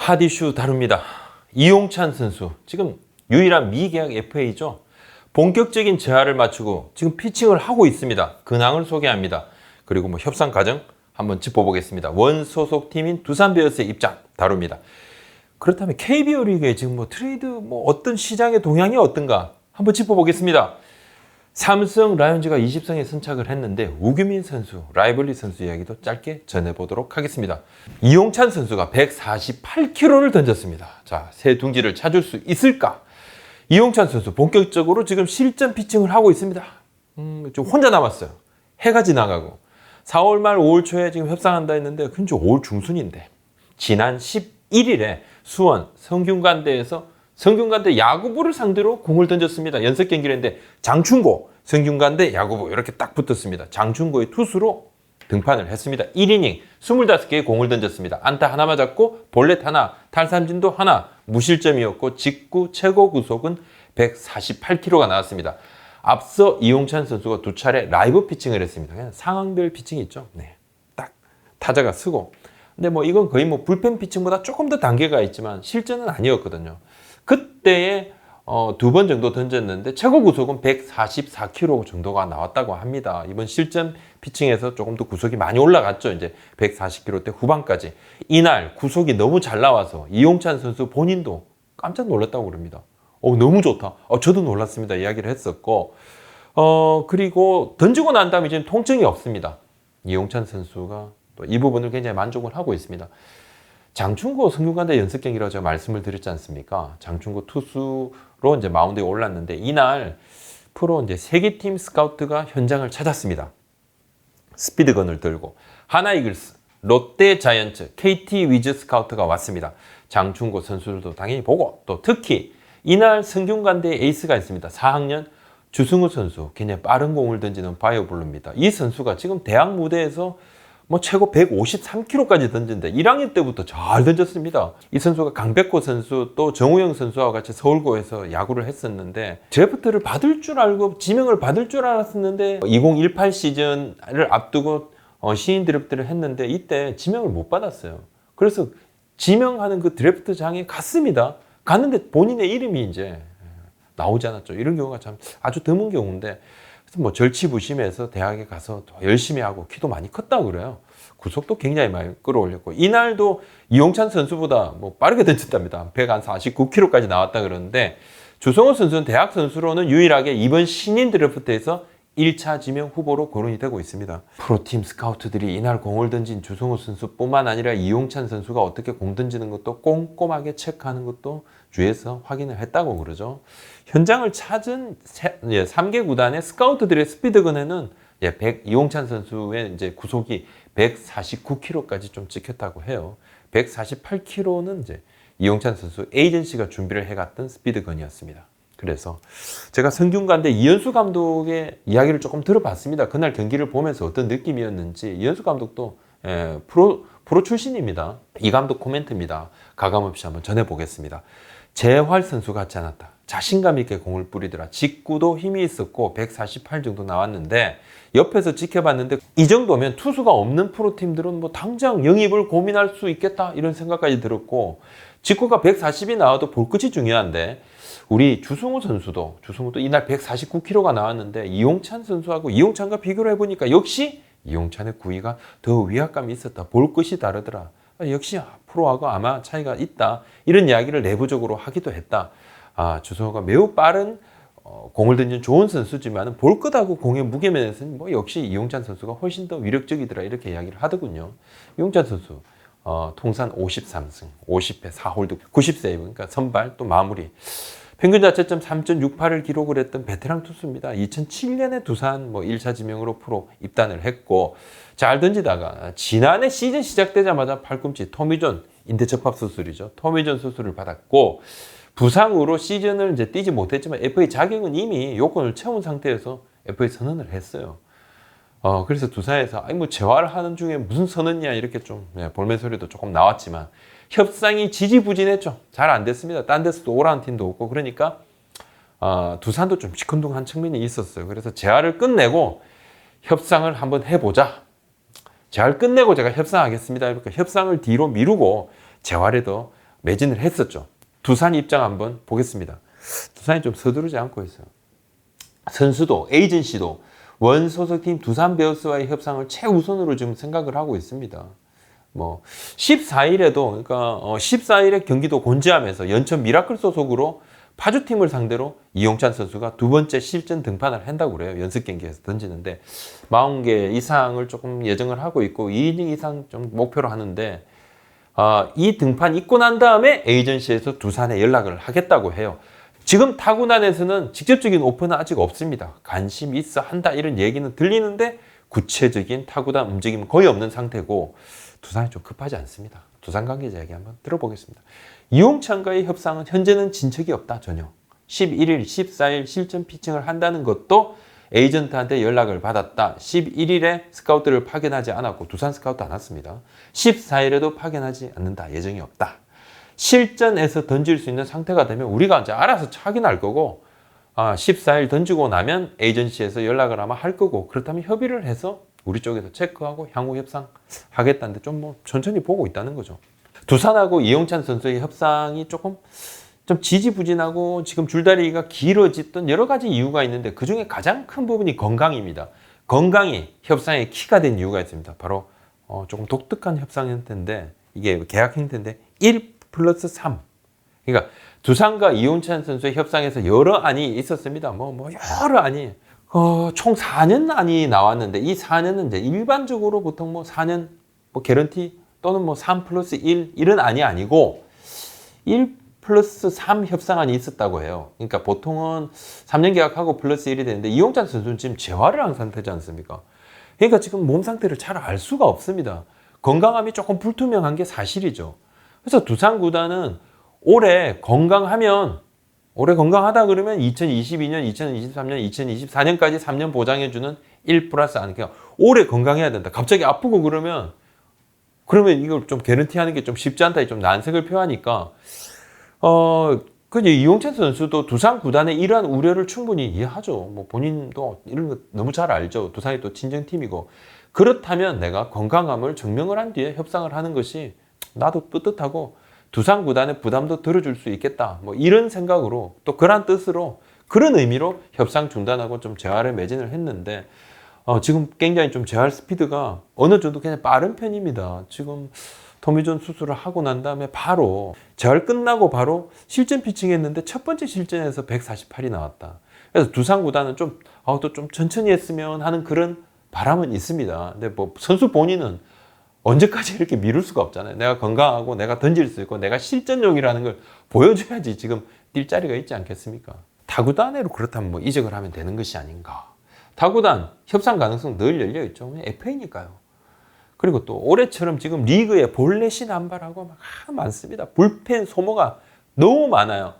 핫 이슈 다룹니다. 이용찬 선수 지금 유일한 미계약 FA죠. 본격적인 재활을 마치고 지금 피칭을 하고 있습니다. 근황을 소개합니다. 그리고 협상 과정 한번 짚어보겠습니다. 원 소속팀인 두산 베어스의 입장 다룹니다. 그렇다면 KBO 리그에 지금 트레이드 어떤 시장의 동향이 어떤가 한번 짚어보겠습니다. 삼성 라이온즈가 20승에 선착을 했는데 우규민 선수, 라이벌리 선수 이야기도 짧게 전해보도록 하겠습니다. 이용찬 선수가 148km를 던졌습니다. 자, 새 둥지를 찾을 수 있을까? 이용찬 선수 본격적으로 지금 실전 피칭을 하고 있습니다. 좀 혼자 남았어요. 해가 지나가고 4월 말 5월 초에 지금 협상한다 했는데 근데 5월 중순인데 지난 11일에 수원 성균관대에서 성균관대 야구부를 상대로 공을 던졌습니다. 연습 경기를 했는데 장충고, 성균관대 야구부 이렇게 딱 붙었습니다. 장충고의 투수로 등판을 했습니다. 1이닝 25개의 공을 던졌습니다. 안타 하나 맞았고 볼넷 하나, 탈삼진도 하나, 무실점이었고 직구 최고 구속은 148km가 나왔습니다. 앞서 이용찬 선수가 두 차례 라이브 피칭을 했습니다. 그냥 상황별 피칭이 있죠. 네, 딱 타자가 쓰고. 근데 이건 거의 불펜 피칭보다 조금 더 단계가 있지만 실전은 아니었거든요. 그때에 두 번 정도 던졌는데 최고 구속은 144km 정도가 나왔다고 합니다. 이번 실전 피칭에서 조금 더 구속이 많이 올라갔죠. 이제 140km대 후반까지. 이날 구속이 너무 잘 나와서 이용찬 선수 본인도 깜짝 놀랐다고 그럽니다. 너무 좋다. 저도 놀랐습니다. 이야기를 했었고. 그리고 던지고 난 다음에 이제 통증이 없습니다. 이용찬 선수가 또 이 부분을 굉장히 만족을 하고 있습니다. 장충고 성균관대 연습 경기라고 제가 말씀을 드렸지 않습니까? 장충고 투수로 이제 마운드에 올랐는데 이날 프로 이제 세계팀 스카우트가 현장을 찾았습니다. 스피드건을 들고 하나 이글스, 롯데 자이언츠, KT 위즈 스카우트가 왔습니다. 장충고 선수들도 당연히 보고 또 특히 이날 성균관대 에이스가 있습니다. 4학년 주승우 선수, 굉장히 빠른 공을 던지는 바이오블루입니다. 이 선수가 지금 대학 무대에서 최고 153km까지 던진데 1학년 때부터 잘 던졌습니다. 이 선수가 강백호 선수 또 정우영 선수와 같이 서울고에서 야구를 했었는데 드래프트를 받을 줄 알고 지명을 받을 줄 알았었는데 2018 시즌을 앞두고 신인 드래프트를 했는데 이때 지명을 못 받았어요. 그래서 지명하는 그 드래프트장에 갔습니다. 갔는데 본인의 이름이 이제 나오지 않았죠. 이런 경우가 참 아주 드문 경우인데 그래서 절치부심해서 대학에 가서 열심히 하고 키도 많이 컸다고 그래요. 구속도 굉장히 많이 끌어올렸고 이날도 이용찬 선수보다 빠르게 던졌답니다. 149km까지 나왔다 그러는데 주성호 선수는 대학 선수로는 유일하게 이번 신인 드래프트에서 1차 지명 후보로 거론이 되고 있습니다. 프로팀 스카우트들이 이날 공을 던진 주성호 선수뿐만 아니라 이용찬 선수가 어떻게 공 던지는 것도 꼼꼼하게 체크하는 것도 주위에서 확인을 했다고 그러죠. 현장을 찾은 3개 구단의 스카우트들의 스피드건에는 이용찬 선수의 이제 구속이 149km까지 좀 찍혔다고 해요. 148km는 이제 이용찬 선수 에이전시가 준비를 해갔던 스피드건이었습니다. 그래서 제가 성균관대 이현수 감독의 이야기를 조금 들어봤습니다. 그날 경기를 보면서 어떤 느낌이었는지. 이현수 감독도 프로 출신입니다. 이 감독 코멘트입니다. 가감없이 한번 전해보겠습니다. 재활 선수 같지 않았다. 자신감 있게 공을 뿌리더라. 직구도 힘이 있었고 148 정도 나왔는데 옆에서 지켜봤는데 이 정도면 투수가 없는 프로팀들은 당장 영입을 고민할 수 있겠다 이런 생각까지 들었고 직구가 140이 나와도 볼 끝이 중요한데 우리 주승우 선수도 이날 149km가 나왔는데 이용찬 선수하고 이용찬과 비교를 해보니까 역시 이용찬의 구위가 더 위압감이 있었다. 볼 것이 다르더라. 역시 프로하고 아마 차이가 있다. 이런 이야기를 내부적으로 하기도 했다. 주승우가 매우 빠른 공을 던지는 좋은 선수지만 볼 것하고 공의 무게면에서는 역시 이용찬 선수가 훨씬 더 위력적이더라. 이렇게 이야기를 하더군요. 이용찬 선수 통산 53승, 50회 4홀드, 90세이브, 그러니까 선발 또 마무리. 평균 자책점 3.68을 기록을 했던 베테랑 투수입니다. 2007년에 두산 1차 지명으로 프로 입단을 했고 잘 던지다가 지난해 시즌 시작되자마자 팔꿈치 토미존 인대접합 수술이죠. 토미존 수술을 받았고 부상으로 시즌을 이제 뛰지 못했지만 FA 자격은 이미 요건을 채운 상태에서 FA 선언을 했어요. 그래서 두산에서 재활을 하는 중에 무슨 선언이야 이렇게 좀 볼멘 소리도 조금 나왔지만 협상이 지지부진했죠. 잘 안 됐습니다. 딴 데서도 오라는 팀도 없고 그러니까 두산도 좀 시큰둥한 측면이 있었어요. 그래서 재활을 끝내고 협상을 한번 해보자. 재활 끝내고 제가 협상하겠습니다. 이렇게 협상을 뒤로 미루고 재활에도 매진을 했었죠. 두산 입장 한번 보겠습니다. 두산이 좀 서두르지 않고 있어요. 선수도 에이전시도 원 소속팀 두산 베어스와의 협상을 최우선으로 지금 생각을 하고 있습니다. 뭐 14일에도 그러니까 14일에 경기도 곤지암에서 연천 미라클 소속으로 파주팀을 상대로 이용찬 선수가 두 번째 실전 등판을 한다고 그래요. 연습 경기에서 던지는데 40개 이상을 조금 예정을 하고 있고 2이닝 이상 좀 목표로 하는데 이 등판 있고 난 다음에 에이전시에서 두산에 연락을 하겠다고 해요. 지금 타구단에서는 직접적인 오퍼는 아직 없습니다. 관심 있어 한다 이런 얘기는 들리는데 구체적인 타구단 움직임은 거의 없는 상태고 두산이 좀 급하지 않습니다. 두산 관계자 얘기 한번 들어보겠습니다. 이용찬과의 협상은 현재는 진척이 없다 전혀. 11일, 14일 실전 피칭을 한다는 것도 에이전트한테 연락을 받았다. 11일에 스카우트를 파견하지 않았고 두산 스카우트 안 왔습니다. 14일에도 파견하지 않는다. 예정이 없다. 실전에서 던질 수 있는 상태가 되면 우리가 이제 알아서 확인할 거고 14일 던지고 나면 에이전시에서 연락을 아마 할 거고 그렇다면 협의를 해서 우리 쪽에서 체크하고 향후 협상하겠다는데 좀 뭐 천천히 보고 있다는 거죠. 두산하고 이용찬 선수의 협상이 조금 좀 지지부진하고 지금 줄다리기가 길어졌던 여러 가지 이유가 있는데 그중에 가장 큰 부분이 건강입니다. 건강이 협상의 키가 된 이유가 있습니다. 바로 조금 독특한 협상 형태인데 이게 계약 형태인데 1+3 그러니까 두산과 이용찬 선수의 협상에서 여러 안이 있었습니다. 여러 안이 총 4년 안이 나왔는데 이 4년은 이제 일반적으로 보통 4년 개런티 또는 3+1 이런 안이 아니고 1+3 협상안이 있었다고 해요. 그러니까 보통은 3년 계약하고 플러스 1이 되는데 이용찬 선수는 지금 재활을 한 상태지 않습니까? 그러니까 지금 몸 상태를 잘 알 수가 없습니다. 건강함이 조금 불투명한 게 사실이죠. 그래서 두산 구단은 올해 건강하다 그러면 2022년, 2023년, 2024년까지 3년 보장해주는 1+1. 그러니까 올해 건강해야 된다. 갑자기 아프고 그러면 이걸 좀 개런티하는 게 좀 쉽지 않다. 좀 난색을 표하니까 이용찬 선수도 두산 구단의 이러한 우려를 충분히 이해하죠. 본인도 이런 거 너무 잘 알죠. 두산이 또 친정팀이고 그렇다면 내가 건강함을 증명을 한 뒤에 협상을 하는 것이 나도 뿌듯하고 두산 구단의 부담도 덜어줄 수 있겠다. 이런 생각으로 또 그런 뜻으로 그런 의미로 협상 중단하고 좀 재활에 매진을 했는데 지금 굉장히 좀 재활 스피드가 어느 정도 그냥 빠른 편입니다. 지금 토미존 수술을 하고 난 다음에 바로 재활 끝나고 바로 실전 피칭 했는데 첫 번째 실전에서 148이 나왔다. 그래서 두산 구단은 또 좀 천천히 했으면 하는 그런 바람은 있습니다. 근데 선수 본인은 언제까지 이렇게 미룰 수가 없잖아요. 내가 건강하고 내가 던질 수 있고 내가 실전용이라는 걸 보여줘야지 지금 뛸 자리가 있지 않겠습니까? 타구단으로 그렇다면 이적을 하면 되는 것이 아닌가. 타구단 협상 가능성 늘 열려 있죠. FA니까요. 그리고 또 올해처럼 지금 리그에 볼넷이 남발하고 많습니다. 불펜 소모가 너무 많아요.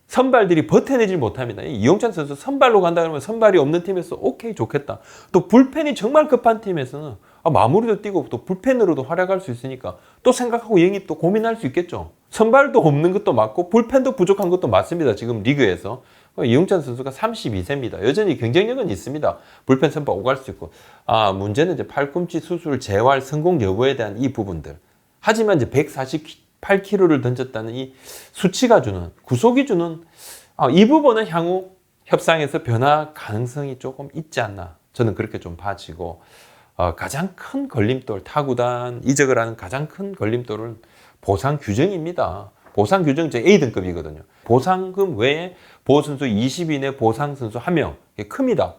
선발들이 버텨내질 못합니다. 이용찬 선수 선발로 간다 그러면 선발이 없는 팀에서 오케이 좋겠다. 또 불펜이 정말 급한 팀에서는 마무리도 뛰고 또 불펜으로도 활약할 수 있으니까 또 생각하고 영입 또 고민할 수 있겠죠. 선발도 없는 것도 맞고 불펜도 부족한 것도 맞습니다. 지금 리그에서. 이용찬 선수가 32세입니다. 여전히 경쟁력은 있습니다. 불펜 선발 오갈 수 있고. 문제는 이제 팔꿈치 수술 재활 성공 여부에 대한 이 부분들. 하지만 이제 148kg를 던졌다는 이 수치가 주는, 구속이 주는 이 부분은 향후 협상에서 변화 가능성이 조금 있지 않나. 저는 그렇게 좀 봐지고 가장 큰 걸림돌, 타구단 이적을 하는 가장 큰 걸림돌은 보상 규정입니다. 보상 규정 제 A등급이거든요. 보상금 외에 보선수 20인의 보상 선수 1명. 이게 큽니다.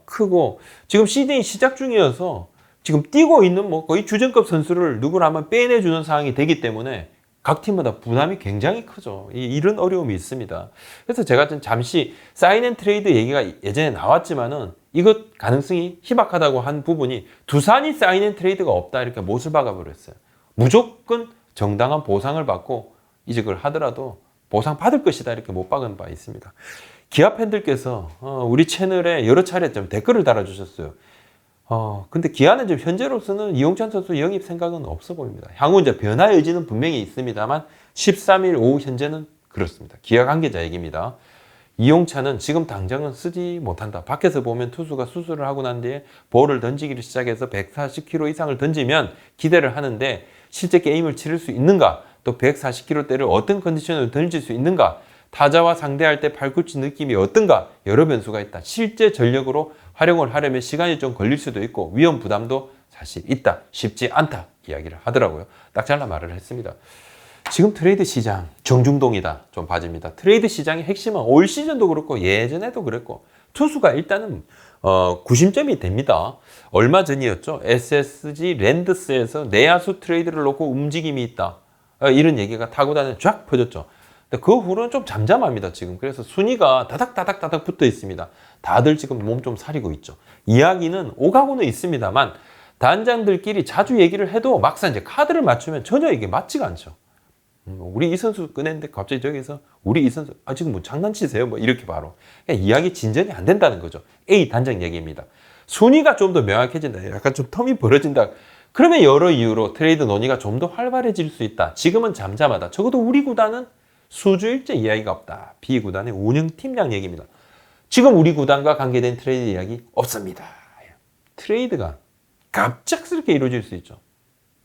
크고 지금 시즌이 시작 중이어서 지금 뛰고 있는 거의 주전급 선수를 누구를 한번 빼내주는 상황이 되기 때문에 각 팀마다 부담이 굉장히 크죠. 이런 어려움이 있습니다. 그래서 제가 잠시 사인앤트레이드 얘기가 예전에 나왔지만은 이것 가능성이 희박하다고 한 부분이 두산이 사인앤트레이드가 없다 이렇게 못을 박아버렸어요. 무조건 정당한 보상을 받고 이적을 하더라도 보상 받을 것이다 이렇게 못 박은 바 있습니다. 기아 팬들께서 우리 채널에 여러 차례 좀 댓글을 달아주셨어요. 근데 기아는 지금 현재로서는 이용찬 선수 영입 생각은 없어 보입니다. 향후 이제 변화 여지는 분명히 있습니다만 13일 오후 현재는 그렇습니다. 기아 관계자 얘기입니다. 이용찬은 지금 당장은 쓰지 못한다. 밖에서 보면 투수가 수술을 하고 난 뒤에 볼을 던지기를 시작해서 140km 이상을 던지면 기대를 하는데 실제 게임을 치를 수 있는가? 또 140km대를 어떤 컨디션으로 던질 수 있는가, 타자와 상대할 때 팔꿈치 느낌이 어떤가, 여러 변수가 있다. 실제 전력으로 활용을 하려면 시간이 좀 걸릴 수도 있고 위험 부담도 사실 있다. 쉽지 않다. 이야기를 하더라고요. 딱 잘라 말을 했습니다. 지금 트레이드 시장 정중동이다. 좀 봐집니다. 트레이드 시장의 핵심은 올 시즌도 그렇고 예전에도 그랬고 투수가 일단은 구심점이 됩니다. 얼마 전이었죠. SSG 랜드스에서 내야수 트레이드를 놓고 움직임이 있다. 이런 얘기가 타구단에 쫙 퍼졌죠. 근데 그 후로는 좀 잠잠합니다, 지금. 그래서 순위가 다닥다닥다닥 붙어 있습니다. 다들 지금 몸 좀 사리고 있죠. 이야기는 오가고는 있습니다만 단장들끼리 자주 얘기를 해도 막상 이제 카드를 맞추면 전혀 이게 맞지가 않죠. 우리 이 선수 꺼냈는데 갑자기 저기서 우리 이 선수 지금 뭐 장난치세요? 뭐 이렇게 바로 그냥 이야기 진전이 안 된다는 거죠. A 단장 얘기입니다. 순위가 좀 더 명확해진다. 약간 좀 텀이 벌어진다. 그러면 여러 이유로 트레이드 논의가 좀 더 활발해질 수 있다. 지금은 잠잠하다. 적어도 우리 구단은 수주일째 이야기가 없다. B 구단의 운영팀장 얘기입니다. 지금 우리 구단과 관계된 트레이드 이야기 없습니다. 트레이드가 갑작스럽게 이루어질 수 있죠.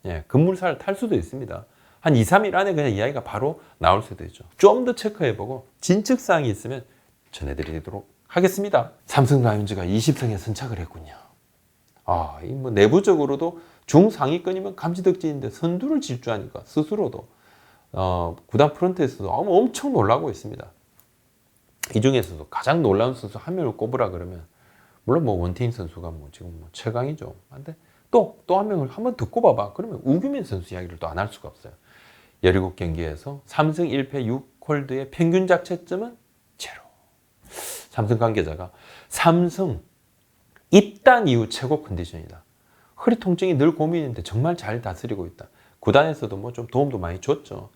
예, 급물살을 탈 수도 있습니다. 한 2, 3일 안에 그냥 이야기가 바로 나올 수도 있죠. 좀 더 체크해보고 진측사항이 있으면 전해드리도록 하겠습니다. 삼성 라이온즈가 20승에 선착을 했군요. 이 뭐 내부적으로도 중상위권이면 감지덕지인데 선두를 질주하니까 스스로도 구단 프런트에서도 엄청 놀라고 있습니다. 이 중에서도 가장 놀라운 선수 한 명을 꼽으라 그러면 물론 뭐 원태인 선수가 뭐 지금 뭐 최강이죠. 근데 또 한 명을 한 번 더 꼽아봐. 그러면 우규민 선수 이야기를 또 안 할 수가 없어요. 17경기에서 3승 1패 6홀드의 평균 자책점은 제로. 삼성 관계자가 삼성 입단 이후 최고 컨디션이다. 허리 통증이 늘 고민인데 정말 잘 다스리고 있다. 구단에서도 뭐 좀 도움도 많이 줬죠.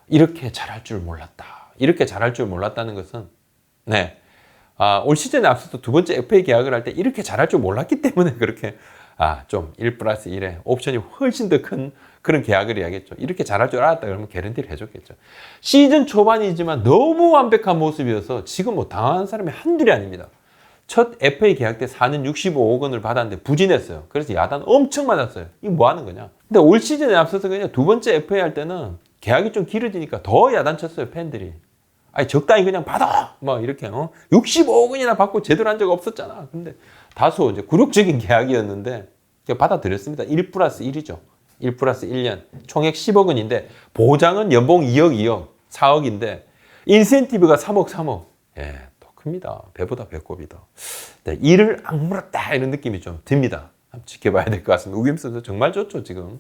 이렇게 잘할 줄 몰랐다. 이렇게 잘할 줄 몰랐다는 것은 올 시즌에 앞서서 두 번째 FA 계약을 할 때 이렇게 잘할 줄 몰랐기 때문에 그렇게 좀 1+1에 옵션이 훨씬 더 큰 그런 계약을 해야겠죠. 이렇게 잘할 줄 알았다 그러면 개런티를 해줬겠죠. 시즌 초반이지만 너무 완벽한 모습이어서 지금 뭐 당한 사람이 한둘이 아닙니다. 첫 FA 계약 때 4년 65억 원을 받았는데 부진했어요. 그래서 야단 엄청 맞았어요. 이거 뭐 하는 거냐. 근데 올 시즌에 앞서서 그냥 두 번째 FA 할 때는 계약이 좀 길어지니까 더 야단 쳤어요, 팬들이. 적당히 그냥 받아! 뭐 이렇게 65억 원이나 받고 제대로 한 적 없었잖아. 근데 다소 이제 굴욕적인 계약이었는데 받아들였습니다. 1+1이죠. 1+1년. 총액 10억 원인데 보장은 연봉 2억, 2억, 4억인데 인센티브가 3억, 3억. 예, 더 큽니다. 배보다 배꼽이다. 이를 악물었다 이런 느낌이 좀 듭니다. 한번 지켜봐야 될 것 같습니다. 우김 선수 정말 좋죠, 지금.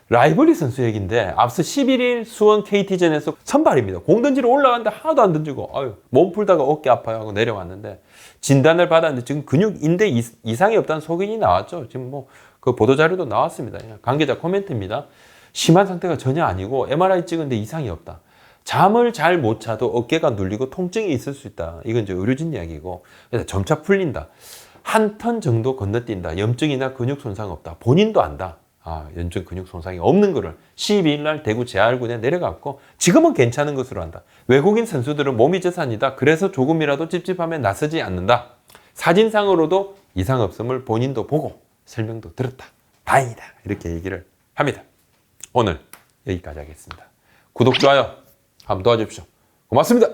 라이벌리 선수 얘기인데 앞서 11일 수원 KT전에서 선발입니다. 공 던지러 올라갔는데 하나도 안 던지고 몸 풀다가 어깨 아파요 하고 내려왔는데 진단을 받았는데 지금 근육 인대 이상이 없다는 소견이 나왔죠. 지금 뭐 그 보도자료도 나왔습니다. 관계자 코멘트입니다. 심한 상태가 전혀 아니고 MRI 찍은데 이상이 없다. 잠을 잘 못 자도 어깨가 눌리고 통증이 있을 수 있다. 이건 이제 의료진 이야기고 그래서 점차 풀린다. 한 턴 정도 건너뛴다. 염증이나 근육 손상 없다. 본인도 안다. 연중 근육 손상이 없는 거를 12일 날 대구 재활군에 내려갔고 지금은 괜찮은 것으로 한다. 외국인 선수들은 몸이 재산이다. 그래서 조금이라도 찝찝하면 나서지 않는다. 사진상으로도 이상 없음을 본인도 보고 설명도 들었다. 다행이다. 이렇게 얘기를 합니다. 오늘 여기까지 하겠습니다. 구독, 좋아요 한번 도와주십시오. 고맙습니다.